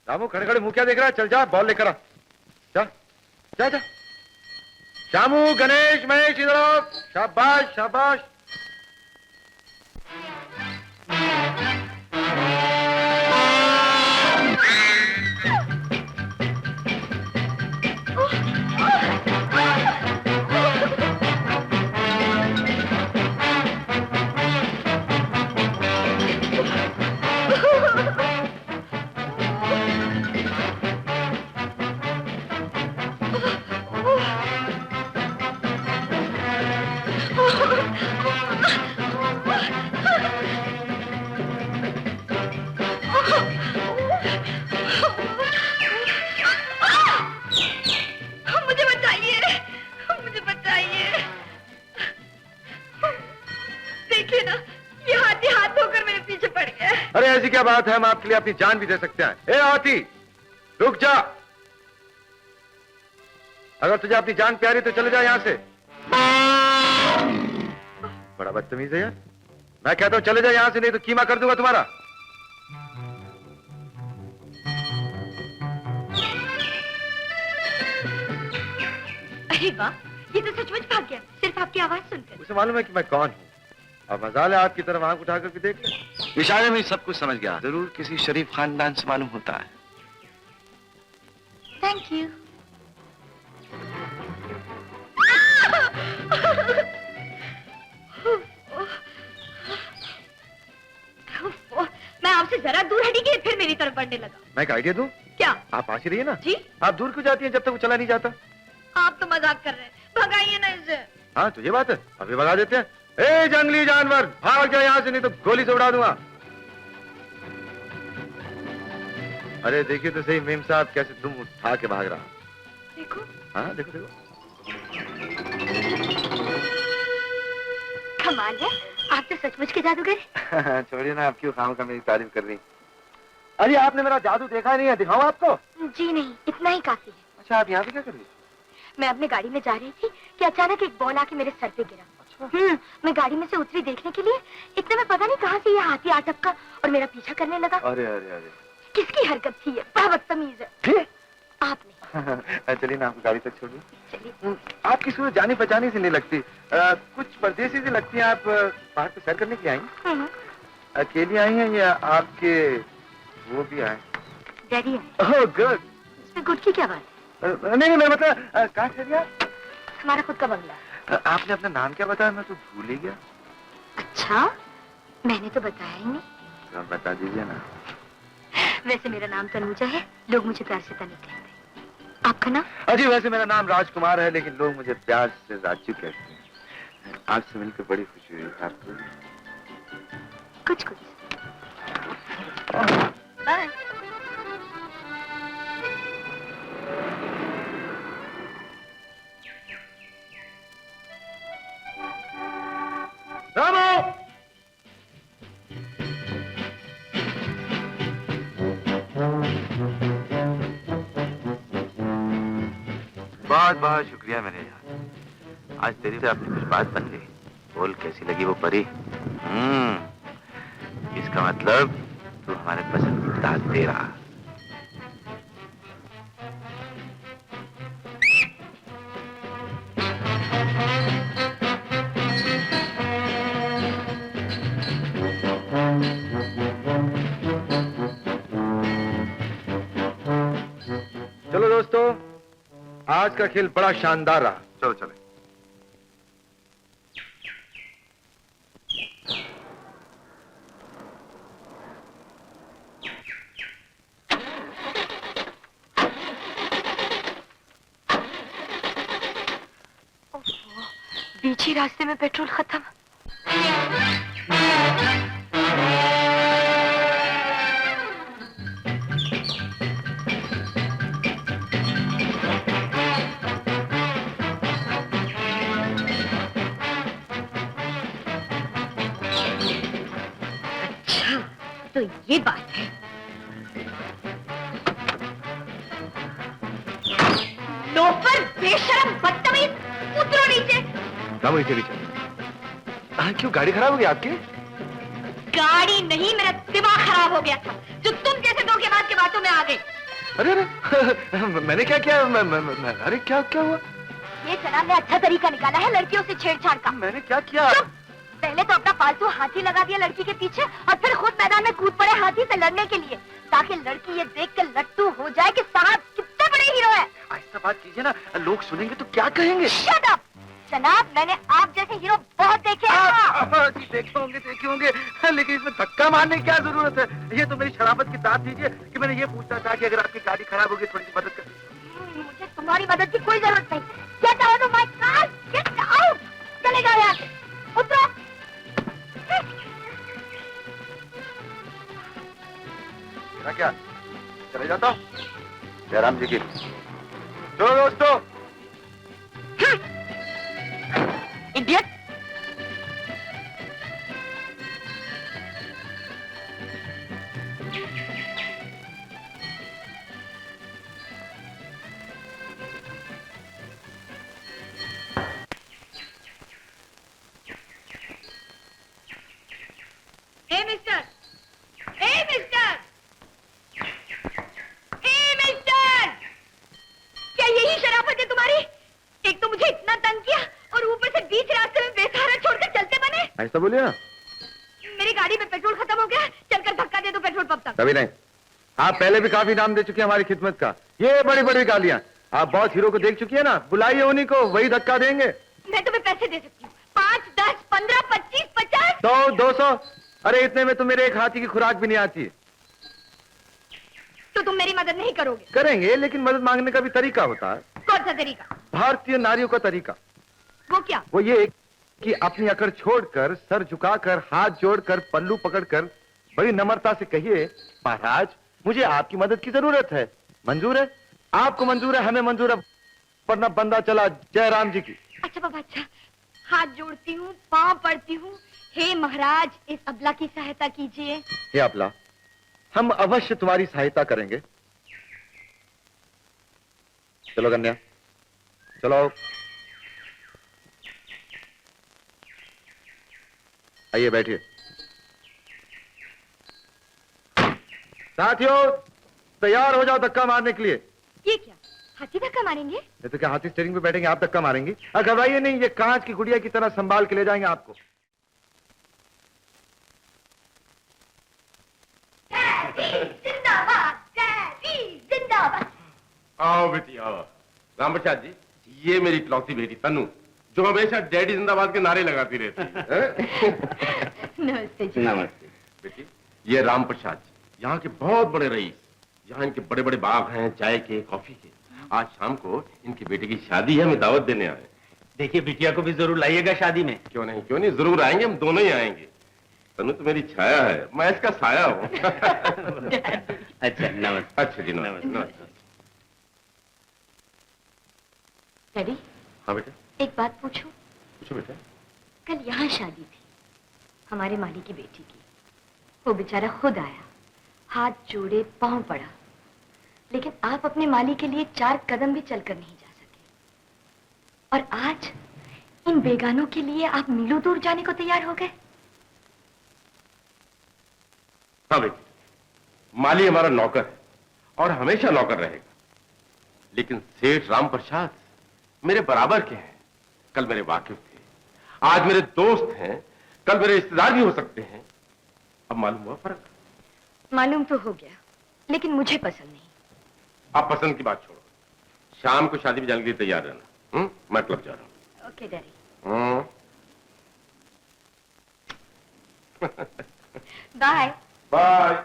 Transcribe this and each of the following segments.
रामू खड़े खड़े मुंह क्या देख रहा है? चल जा, बॉल लेकर आ। जा जा जा। शामू, गणेश, महेश इधर आओ। शाबाश शाबाश। ऐसी क्या बात है, हम आपके लिए अपनी जान भी दे सकते हैं। ए हाथी, रुक जा। अगर तुझे अपनी जान प्यारी तो चले जा यहां से। बड़ा बदतमीज है यार। मैं कहता हूं चले जा यहां से, नहीं तो कीमा कर दूंगा तुम्हारा। अरे वाह, ये तो सचमुच भाग गया, सिर्फ आपकी आवाज सुनकर। उसे मालूम है कि मैं कौन हूं। अब मजाल है आपकी तरफ आंख उठा करके देख ले। इशारे में सब कुछ समझ गया। जरूर किसी शरीफ खानदान से मालूम होता है। Thank you. मैं आपसे जरा दूर हटी गई, फिर मेरी तरफ बढ़ने लगा। मैं एक आइडिया दूं? क्या? आप पास ही रहिए ना। जी। आप दूर क्यों जाती हैं जब तक वो चला नहीं जाता? आप तो मजाक कर रहे हैं, भगाइए ना इसे। हाँ तो ये बात है, अभी भगा देते हैं। ए जंगली जानवर, भाग जा यहाँ से, नहीं तो गोली से उड़ा दूंगा। अरे देखिए तो सही मेम साहब कैसे दुम उठा के भाग रहा। देखो। हाँ देखो देखो। कमाल है, आप तो सचमुच के जादूगर। छोड़िए ना, आप क्यों खामखा मेरी तारीफ कर रही। अरे आपने मेरा जादू देखा नहीं है, दिखाऊं आपको? जी नहीं, इतना ही काफी है। अच्छा, आप यहाँ पे क्या कर रही हैं? मैं अपनी गाड़ी में जा रही थी कि अचानक एक बॉल आके मेरे सर पे गिरा। मैं गाड़ी में से उतरी देखने के लिए, इतने में पता नहीं कहाँ से ये हाथी आ टपका और मेरा पीछा करने लगा। अरे अरे अरे, किसकी हरकत थी ये? बड़ा बदतमीज है। आपने। चलिए ना, आपको गाड़ी तक छोड़िए। चलिए। आपकी सूरत जानी पहचानी से नहीं लगती, कुछ परदेसी से लगती हैं। आप बाहर पे सैर करने के लिए आई? अकेली आई हैं या आपके वो भी आए? डैडी है। Oh good. इसमें गुड की क्या बात? नहीं नहीं, मैं मतलब कहाँ से दिया? हमारा खुद का बंगला। आपने अपना नाम क्या बताया? मैं तो भूल ही गया। अच्छा, मैंने तो बताया ही नहीं। तो आप बता दीजिए ना। वैसे मेरा नाम तनुजा है, लोग मुझे प्यार से तनिक कहते हैं। आपका नाम? अजी वैसे मेरा नाम राजकुमार है, लेकिन लोग मुझे प्यार से राजू कहते हैं। आपसे मिलकर बड़ी खुशी हुई। आपको? कुछ कुछ। बाय। रामू! बहुत बहुत शुक्रिया मेरे यार। आज तेरी से अपनी कुछ बात बन गई। बोल कैसी लगी वो परी? इसका मतलब तू हमारे पसंद की दाद दे रहा। चलो दोस्तों, आज का खेल बड़ा शानदार रहा। चलो चले। बीच ही रास्ते में पेट्रोल खत्म। अच्छा, तो ये बात है। लोफर, बेशरम, बदतमीज, उतरो नीचे। रामू नीचे नीचे। क्यों, गाड़ी खराब हो गई आपकी? गाड़ी नहीं, मेरा दिमाग खराब हो गया था जो तुम जैसे धोखेबाज के बातों में आ गए। अरे अरे मैंने क्या किया? अरे क्या क्या हुआ? ये जनाब ने अच्छा तरीका निकाला है लड़कियों से छेड़छाड़ का। मैंने क्या किया? पहले तो अपना फालतू हाथी लगा दिया लड़की के पीछे और फिर खुद मैदान में कूद पड़े हाथी से लड़ने के लिए, ताकि लड़की ये देख कर लट्टू हो जाए कि साहब कितने बड़े हीरो है। ऐसा बात कीजिए ना, लोग सुनेंगे तो क्या कहेंगे? Shut up! जनाब, मैंने आप जैसे हीरो बहुत देखे हैं। जी देखे होंगे, लेकिन इसमें धक्का मारने की क्या जरूरत है? ये तो मेरी शराफत की दाद दीजिए कि मैंने ये पूछना था कि अगर आपकी गाड़ी खराब होगी थोड़ी सी मदद कर। मुझे तुम्हारी मदद की कोई जरूरत नहीं। Get out of my car, get out! चले जाओ यहाँ से, उतरो। क्या चले जाता हूँ जयराम जी की। चलो दोस्तों। इडियट! ए मिस्टर! ए मिस्टर! ए मिस्टर! क्या यही शराफत है तुम्हारी? एक तो मुझे इतना तंग किया और ऊपर से बीच रास्ते में बेसहारा छोड़कर चलते बने। ऐसा बोलिए ना। मेरी गाड़ी में पेट्रोल खत्म हो गया, चलकर धक्का दे दो पेट्रोल पंप तक। कभी नहीं। आप पहले भी काफी नाम दे चुके हैं हमारी खिदमत का। ये बड़ी बड़ी गालियां आप बहुत हीरो को देख चुकी है ना, बुलाइए उन्हीं को, वही धक्का देंगे। मैं तुम्हें पैसे दे सकती हूँ, 5, 10, 15, 25, 50। 100, 200। अरे इतने में तो मेरे एक हाथी की खुराक भी नहीं आती है। तो तुम मेरी मदद नहीं करोगे? करेंगे, लेकिन मदद मांगने का भी तरीका होता है। कौन सा तरीका? भारतीय नारियों का तरीका। वो क्या? वो ये कि अपनी अकड़ छोड़कर, सर झुकाकर, हाथ जोड़कर, पल्लू पकड़कर बड़ी नम्रता से कहिए, महाराज मुझे आपकी मदद की जरूरत है। मंजूर है? आपको मंजूर है, हमें मंजूर है, वरना बंदा चला जयराम जी की। अच्छा बाबा, अच्छा। हाथ जोड़ती हूँ, पाँव पड़ती हूँ। हे महाराज, इस अबला की सहायता कीजिए। हे अबला, हम अवश्य तुम्हारी सहायता करेंगे। चलो कन्या, चलो। आइए बैठिए। साथियों, तैयार हो जाओ धक्का मारने के लिए। ये क्या, हाथी धक्का मारेंगे? नहीं तो क्या हाथी स्टीयरिंग पे बैठेंगे, आप धक्का मारेंगी? घबराइए नहीं, ये कांच की गुड़िया की तरह संभाल के ले जाएंगे आपको। जिंदाबाद, जिंदाबाद। आओ बेटी आओ। राम प्रसाद जी, ये मेरी इकलौती बेटी तनु, जो हमेशा डैडी जिंदाबाद के नारे लगाती रहती है। नमस्ते जी। नमस्ते बेटी, ये राम प्रसाद जी, यहाँ के बहुत बड़े रईस। यहाँ इनके बड़े बड़े बाग हैं, चाय के, कॉफी के। आज शाम को इनकी बेटी की शादी है, हमें दावत देने आए। देखिए बिटिया को भी जरूर लाइएगा शादी में। क्यों नहीं, जरूर आएंगे, हम दोनों ही आएंगे। तनु तो मेरी छाया है, मैं इसका साया हूँ। अच्छा नमस्ते। अच्छा जी नमस्ते। डैडी, हाँ बेटा, एक बात पूछूं? पूछो बेटा। कल यहाँ शादी थी हमारे माली की बेटी की। वो बेचारा खुद आया, हाथ जोड़े, पांव पड़ा, लेकिन आप अपने माली के लिए 4 कदम भी चलकर नहीं जा सके। और आज इन बेगानों के लिए आप मीलों दूर जाने को तैयार हो गए। हाँ बेटी, माली हमारा नौकर है और हमेशा नौकर रहेगा, लेकिन सेठ राम प्रसाद मेरे बराबर के हैं। कल मेरे वाकिफ थे, आज मेरे दोस्त हैं, कल मेरे रिश्तेदार भी हो सकते हैं। अब मालूम हुआ फर्क? मालूम तो हो गया, लेकिन मुझे पसंद नहीं। आप पसंद की बात छोड़ो, शाम को शादी में जाने के लिए तैयार रहना। मैं क्लब जा रहा हूँ। Okay daddy. Bye bye.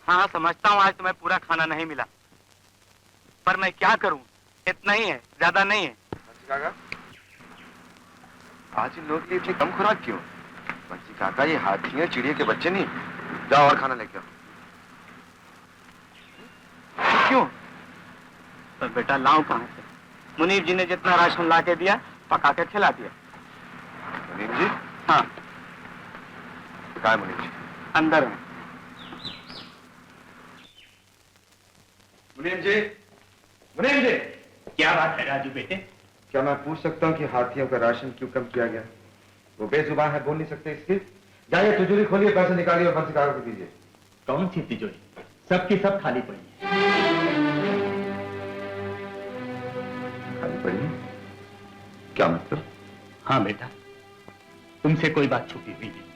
हाँ समझता हूँ आज तुम्हें पूरा खाना नहीं मिला, पर मैं क्या करूँ, इतना ही है, ज्यादा नहीं है। काका, आज इन लोगों के लिए इतनी कम खुराक क्यों? बंसी काका ये हाथी है, चिड़िया के बच्चे नहीं। जाओ और खाना लेके आओ। क्यों? पर बेटा लाऊं कहां से? मुनीब जी ने जितना राशन ला के दिया पका के खिला दिया। मुनीम जी? हाँ कहाँ है मुनीम जी? अंदर है। मुनीम जी, मुनीम जी, क्या बात है राजू बेटे? क्या मैं पूछ सकता हूँ कि हाथियों का राशन क्यों कम किया गया? वो बेजुबान है, बोल नहीं सकते इसकी। जाइए तिजोरी खोलिए, पैसे निकालिए और बंसी काका को दीजिए। कौन सी तिजोरी? सबकी सब खाली पड़ी है। खाली पड़ी है? क्या मतलब? हाँ बेटा, तुमसे कोई बात छुपी हुई नहीं।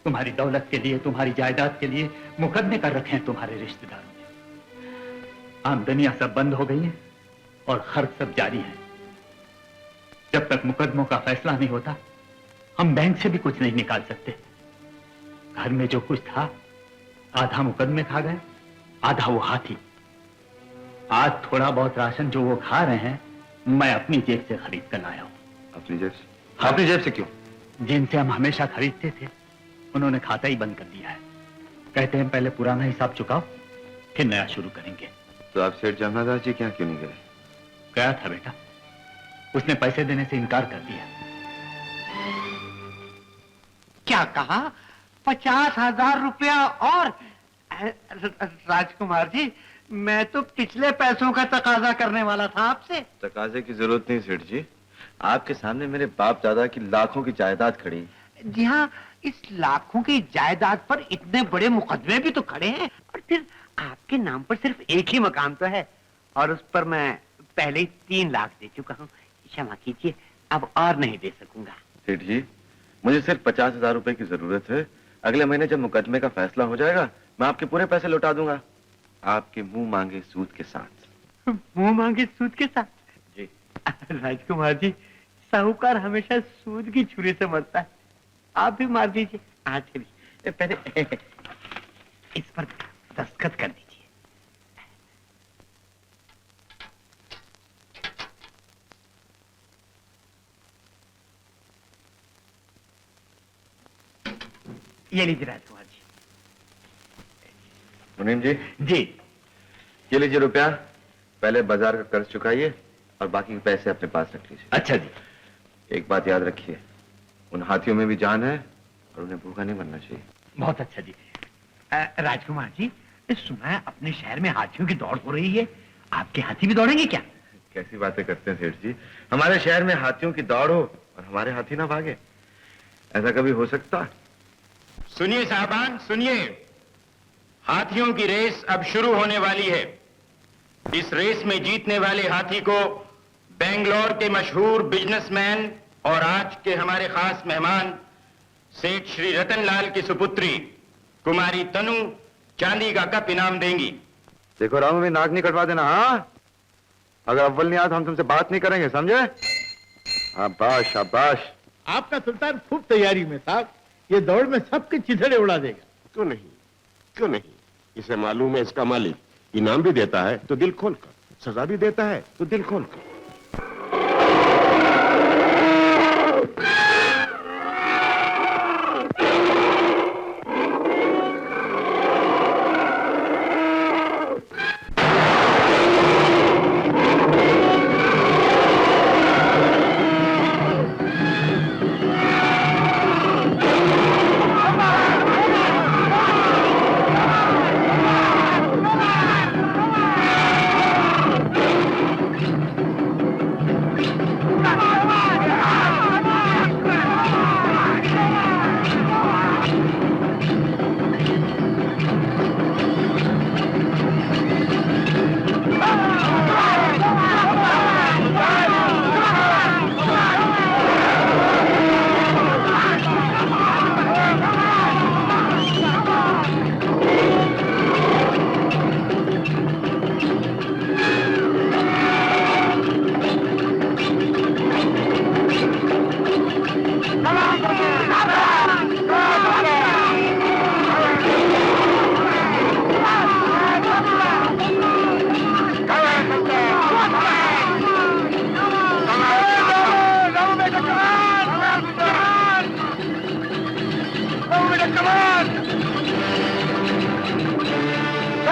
तुम्हारी दौलत के लिए, तुम्हारी जायदाद के लिए मुकदमे कर रखे हैं तुम्हारे रिश्तेदारों ने। आमदनियां सब बंद हो गई हैं और खर्च सब जारी है। जब तक मुकदमों का फैसला नहीं होता, हम बैंक से भी कुछ नहीं निकाल सकते। घर में जो कुछ था, आधा मुकदमे खा गए, आधा वो हाथी। आज थोड़ा बहुत राशन जो वो खा रहे हैं, मैं अपनी जेब से खरीद कर लाया हूं। अपनी जेब से? अपनी जेब से क्यों? जिनसे हम हमेशा खरीदते थे, उन्होंने खाता ही बंद कर दिया है। कहते हैं पहले पुराना हिसाब चुकाओ, फिर नया शुरू करेंगे। तो आप सेठ जमनादास जी क्या क्यों नहीं गए? गया था बेटा, उसने पैसे देने से इनकार कर दिया। क्या कहा? 50,000 रुपया और? राजकुमार जी, मैं तो पिछले पैसों का तकाजा करने वाला था आपसे। तकाजे की जरूरत नहीं सेठ जी, आपके सामने मेरे बाप दादा की लाखों की जायदाद खड़ी। जी हाँ, इस लाखों की जायदाद पर इतने बड़े मुकदमे भी तो खड़े हैं, और फिर आपके नाम पर सिर्फ एक ही मकान तो है, और उस पर मैं पहले ही 3 लाख दे चुका हूँ। क्षमा कीजिए, अब और नहीं दे सकूंगा। सेठ जी, मुझे सिर्फ 50,000 रुपए की जरूरत है। अगले महीने जब मुकदमे का फैसला हो जाएगा, मैं आपके पूरे पैसे लौटा दूंगा, आपके मुंह मांगे सूद के साथ। मुंह मांगे सूद के साथ? जी। राजकुमार जी, साहूकार हमेशा सूद की छुरी से मरता है। आप भी मार दीजिए। हाँ चलिए, पहले इस पर दस्तखत कर दीजिए। ये लीजिए राजकुमार जी। मुनीम जी, जी। ये लीजिए रुपया, पहले बाजार का कर्ज चुकाइए और बाकी के पैसे अपने पास रख लीजिए। अच्छा जी। एक बात याद रखिए, उन हाथियों में भी जान है और उन्हें भूखा नहीं मरना चाहिए। बहुत अच्छा जी। राजकुमार जी, सुना है अपने शहर में हाथियों की दौड़ हो रही है, आपके हाथी भी दौड़ेंगे क्या? कैसी बातें करते हैं सेठ जी, हमारे शहर में हाथियों की दौड़ हो और हमारे हाथी ना भागे, ऐसा कभी हो सकता? सुनिए साहबान, सुनिए। हाथियों की रेस अब शुरू होने वाली है। इस रेस में जीतने वाले हाथी को बेंगलोर के मशहूर बिजनेसमैन और आज के हमारे खास मेहमान सेठ श्री रतनलाल की सुपुत्री कुमारी तनु चांदी का कप इनाम देंगी। देखो रामू, में नाक नहीं कटवा देना। हाँ, अगर अव्वल नहीं आया तो हम तुमसे बात नहीं करेंगे, समझे? शाबाश शाबाश। आपका सुल्तान खूब तैयारी में साहब, ये दौड़ में सबके चिथड़े उड़ा देगा। क्यों नहीं, क्यों नहीं? इसे मालूम है इसका मालिक इनाम भी देता है तो दिल खोलकर, सजा भी देता है तो दिल खोलकर।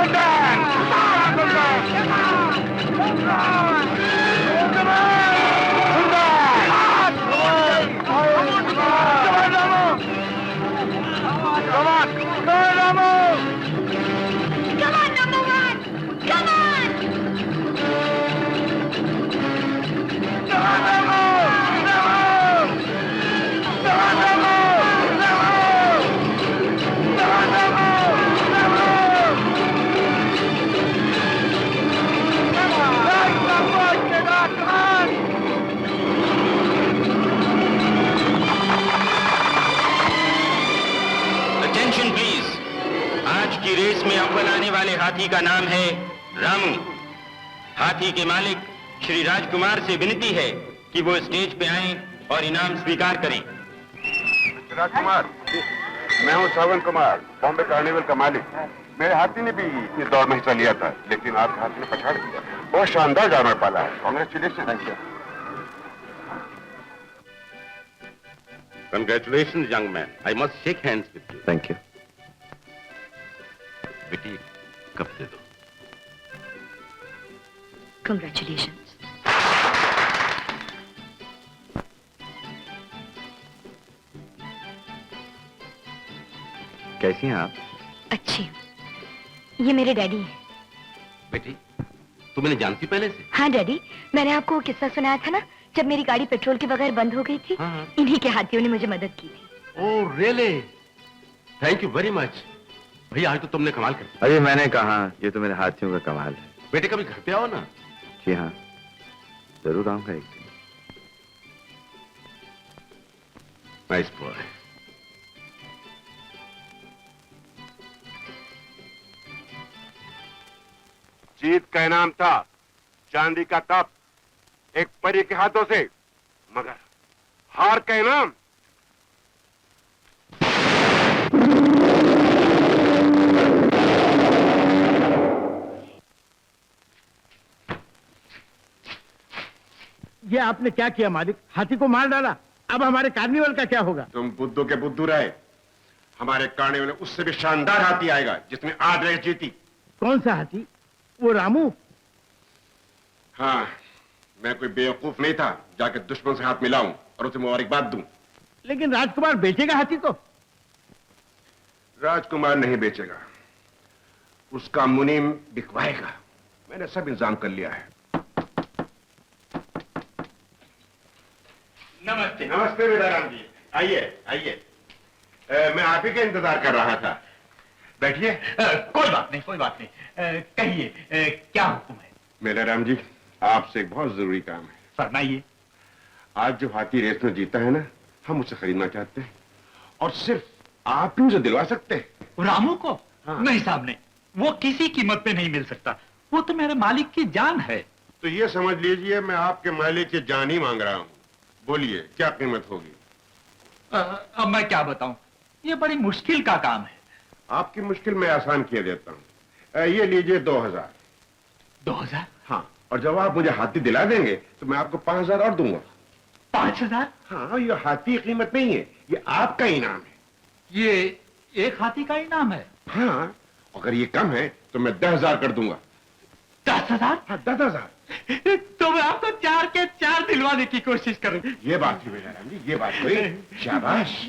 Come on, number one! Come on! Attention please. आज की रेस में अव्वल आने वाले हाथी का नाम है रामू। हाथी के मालिक श्री राजकुमार से विनती है कि वो स्टेज पे आएं और इनाम स्वीकार करें। राजकुमार, मैं हूँ सावन कुमार, बॉम्बे कार्निवल का मालिक। मेरे हाथी ने भी इस दौड़ में हिस्सा लिया था, लेकिन आपके हाथी ने पछाड़ दिया। बहुत शानदार जानवर पाला है। Congratulation. Congratulations, young man. I must shake hands with you. Thank you. बेटी, कप दे दो। Congratulations. कैसी हैं आप? अच्छी हूँ। ये मेरे डैडी हैं। बेटी, तू मैंने जानती पहले से? हाँ डैडी, मैंने आपको वो किस्सा सुनाया था ना, जब मेरी गाड़ी पेट्रोल के बगैर बंद हो गई थी। हाँ। इन्हीं के हाथियों ने मुझे मदद की थी। Oh really? Thank you very much. भैया, आज तो तुमने कमाल कर दिया। अरे मैंने कहा, ये तो मेरे हाथियों का कमाल है। बेटे, कभी घर पे आओ ना। जी हाँ, जरूर आऊंगा एक दिन। Nice boy. जीत का इनाम था चांदी का कप एक परी के हाथों से, मगर हार का इनाम ये आपने क्या किया मालिक? हाथी को मार डाला। अब हमारे कार्निवल का क्या होगा? तुम बुद्धू के बुद्धू रहे। हमारे कार्निवल में उससे भी शानदार हाथी आएगा जिसने आज रेस जीती। कौन सा हाथी? वो रामू? हाँ, मैं कोई बेवकूफ नहीं था जाके दुश्मन से हाथ मिलाऊं और उसे मुबारकबाद दूं। लेकिन राजकुमार बेचेगा हाथी को? राजकुमार नहीं बेचेगा, उसका मुनीम बिकवाएगा। मैंने सब इंतजाम कर लिया है। नमस्ते। नमस्ते बेटा राम जी, आइए आइए। मैं आप ही का इंतजार कर रहा था। बैठिए। कोई बात नहीं, कोई बात नहीं। कहिए, क्या हुक्म है? मेरा राम जी, आपसे एक बहुत जरूरी काम है। फरमाइए। आज जो हाथी रेस में जीता है ना, हम उसे खरीदना चाहते हैं और सिर्फ आप ही उसे दिलवा सकते हैं। रामू को? हाँ। नहीं साहब, नहीं, वो किसी कीमत पे नहीं मिल सकता। वो तो मेरे मालिक की जान है। तो ये समझ लीजिए, मैं आपके मालिक की जान ही मांग रहा हूँ। बोलिए, क्या कीमत होगी? अब मैं क्या बताऊं, ये बड़ी मुश्किल का काम है। आपकी मुश्किल मैं आसान किए देता हूँ। ये लीजिए 2000। 2000? हाँ, और जब आप मुझे हाथी दिला देंगे तो मैं आपको 5000 और दूंगा। 5000? हाँ, ये हाथी की कीमत नहीं है, ये आपका इनाम है। ये एक हाथी का इनाम है? हाँ, अगर ये कम है तो मैं 10,000 कर दूंगा। 10,000? हाँ, 10,000। तो मैं आपको 4 के 4 दिलवाने की कोशिश करूं। ये बात थी बेटा राम जी, ये बात हुई। शाबाश।